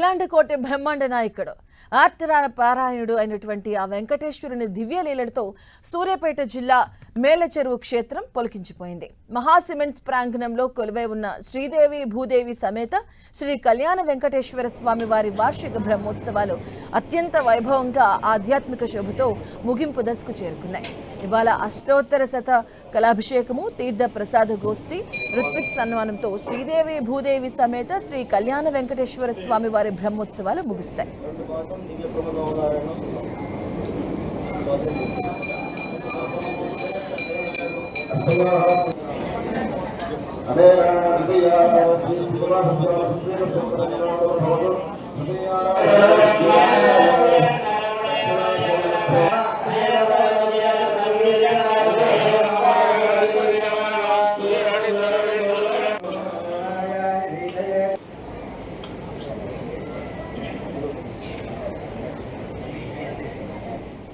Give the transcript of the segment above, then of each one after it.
కోటి బ్రహ్మాండ నాయకుడు ఆర్తరాన పారాయణుడు అయినటువంటి ఆ వెంకటేశ్వరుని దివ్యలీలలతో సూర్యాపేట జిల్లా మేలచెరువు క్షేత్రం పొలికించిపోయింది. మహా సిమెంట్స్ ప్రాంగణంలో కొలువై ఉన్న శ్రీదేవి భూదేవి సమేత శ్రీ కళ్యాణ వెంకటేశ్వర స్వామి వారి వార్షిక బ్రహ్మోత్సవాలు అత్యంత వైభవంగా ఆధ్యాత్మిక శోభతో ముగింపు దశకు చేరుకున్నాయి. ఇవాళ అష్టోత్తర శత కళాభిషేకము, తీర్థ ప్రసాద గోష్ఠి, ఋత్విక్ సన్మానంతో శ్రీదేవి భూదేవి సమేత శ్రీ కళ్యాణ వెంకటేశ్వర స్వామి వారి బ్రహ్మోత్సవాలు ముగుస్తాయి.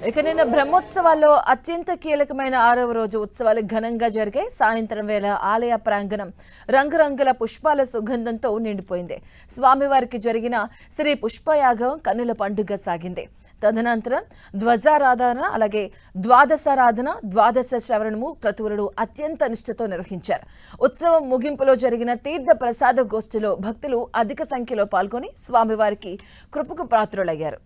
ఇక నిన్న బ్రహ్మోత్సవాల్లో అత్యంత కీలకమైన 6వ రోజు ఉత్సవాలు ఘనంగా జరిగాయి. సాయంత్రం వేళ ఆలయ ప్రాంగణం రంగురంగుల పుష్పాల సుగంధంతో నిండిపోయింది. స్వామివారికి జరిగిన శ్రీ పుష్పయాగం కన్నుల పండుగ సాగింది. తదనంతరం ధ్వజారాధన, అలాగే ద్వాదశారాధన, ద్వాదశ శ్రవణము క్రతువులను అత్యంత నిష్ఠతో నిర్వహించారు. ఉత్సవం ముగింపులో జరిగిన తీర్థ ప్రసాద గోష్ఠిలో భక్తులు అధిక సంఖ్యలో పాల్గొని స్వామివారికి కృపకు పాత్రులయ్యారు.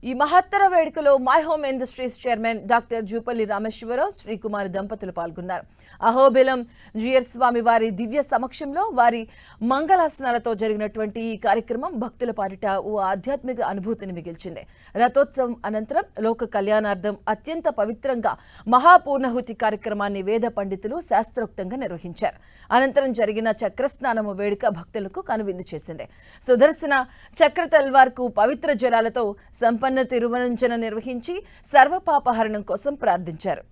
ఈ మహత్తర వేడుకలో My Home Industries chairman doctor Jupally Rameshwar Rao, Srikumari దంపతులు పాల్గొన్నారు. అహోబిలం జియర్ స్వామి వారి దివ్య సమక్షంలో వారి మంగళాసనాలతో జరిగినటువంటి ఈ కార్యక్రమం భక్తుల పాలిట ఓ ఆధ్యాత్మిక అనుభూతిని మిగిల్చింది. రథోత్సవం అనంతరం లోక కళ్యాణార్థం అత్యంత పవిత్రంగా మహాపూర్ణహుతి కార్యక్రమాన్ని వేద పండితులు శాస్త్రోక్తంగా నిర్వహించారు. అనంతరం జరిగిన చక్రస్నానము వేడుక భక్తులకు కనువిందు చేసింది. సుదర్శన చక్ర తల్వార్కు పవిత్ర జలాలతో సంపన్న తిరువంచన నిర్వహించి సర్వపాపహరణం కోసం ప్రార్థించారు.